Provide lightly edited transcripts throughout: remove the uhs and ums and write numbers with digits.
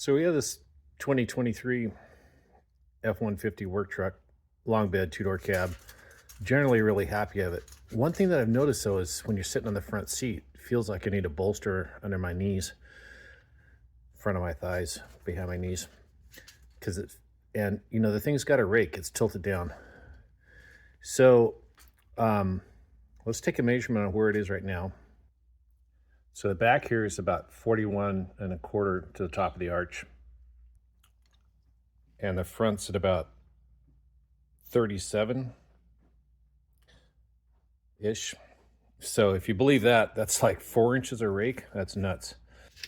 So we have this 2023 F-150 work truck, long bed, two-door cab. Generally really happy with it. One thing that I've noticed though is when you're sitting on the front seat, it feels like I need a bolster under my knees, front of my thighs, behind my knees. And you know, the thing's got a rake, it's tilted down. So let's take a measurement of where it is right now. So the back here is about 41.25 to the top of the arch. And the front's at about 37-ish. So if you believe that, that's like 4 inches of rake. That's nuts.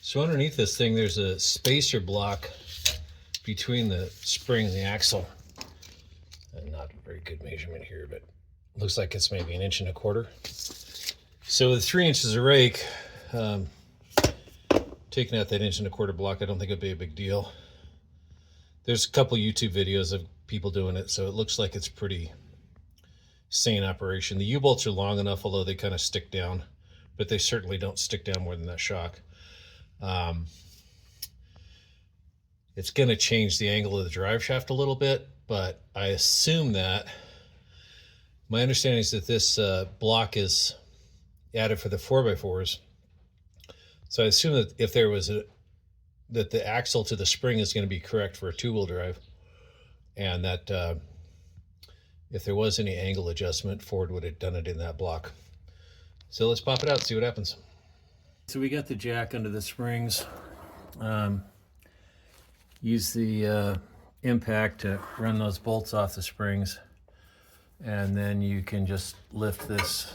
So underneath this thing, there's a spacer block between the spring and the axle. Not a very good measurement here, but looks like it's maybe 1.25 inches. So with 3 inches of rake, taking out that 1.25 inch block, I don't think it'd be a big deal. There's a couple YouTube videos of people doing it, so it looks like it's pretty sane operation. The U-bolts are long enough, although they kind of stick down, but they certainly don't stick down more than that shock. It's going to change the angle of the drive shaft a little bit, but I assume that my understanding is that this block is added for the 4x4s. So I assume that if there was that the axle to the spring is going to be correct for a two-wheel drive, and that if there was any angle adjustment, Ford would have done it in that block. So let's pop it out and see what happens. So we got the jack under the springs. Use the impact to run those bolts off the springs, and then you can just lift this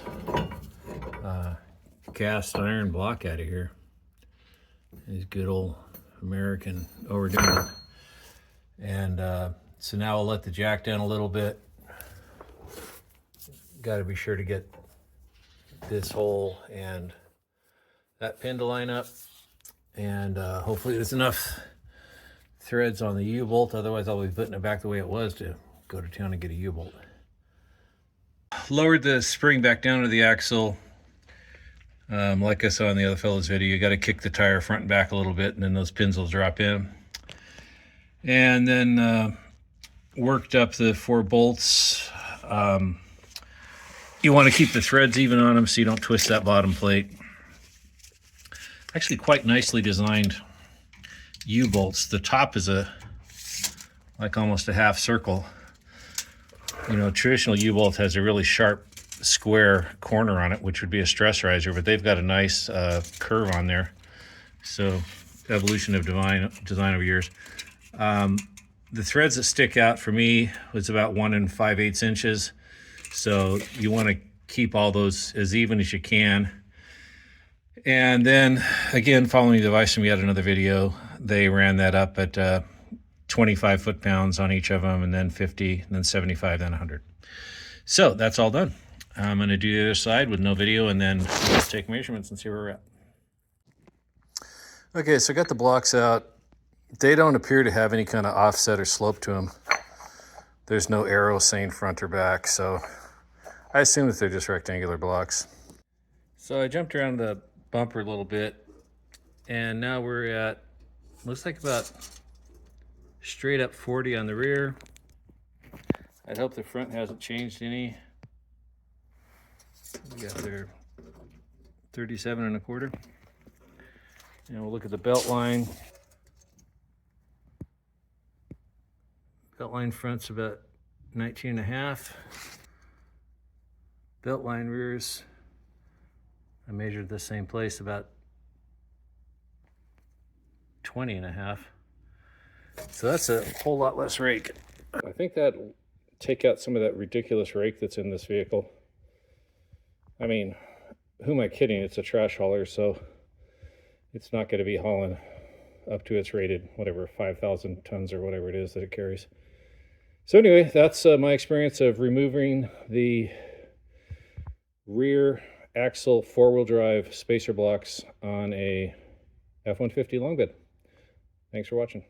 cast iron block out of here. These good old American overdoing it. And so now I'll let the jack down a little bit. Got to be sure to get this hole and that pin to line up, and hopefully there's enough threads on the U-bolt, otherwise I'll be putting it back the way it was to go to town and get a U-bolt. Lowered the spring back down to the axle. Like I saw in the other fellow's video, you got to kick the tire front and back a little bit, and then those pins will drop in. And then worked up the 4 bolts. You want to keep the threads even on them so you don't twist that bottom plate. Actually quite nicely designed U-bolts. The top is like almost a half circle. You know, traditional U-bolt has a really sharp square corner on it, which would be a stress riser, but they've got a nice curve on there. So evolution of design over years. The threads that stick out for me was about 1 5/8 inches. So you want to keep all those as even as you can. And then again, following the advice from yet another video, they ran that up at 25 foot-pounds on each of them, and then 50, and then 75, then 100. So that's all done. I'm going to do the other side with no video, and then let's take measurements and see where we're at. Okay, so I got the blocks out. They don't appear to have any kind of offset or slope to them. There's no arrow saying front or back, so I assume that they're just rectangular blocks. So I jumped around the bumper a little bit, and now we're at, looks like about straight up 40 on the rear. I'd hope the front hasn't changed any. We got there 37.25. And we'll look at the belt line. Belt line front's about 19.5. Belt line rears, I measured the same place, about 20.5. So that's a whole lot less rake. I think that'll take out some of that ridiculous rake that's in this vehicle. I mean, who am I kidding? It's a trash hauler, so it's not going to be hauling up to its rated, whatever, 5,000 tons or whatever it is that it carries. So anyway, that's my experience of removing the rear axle 4-wheel drive spacer blocks on a F-150 long bed. Thanks for watching.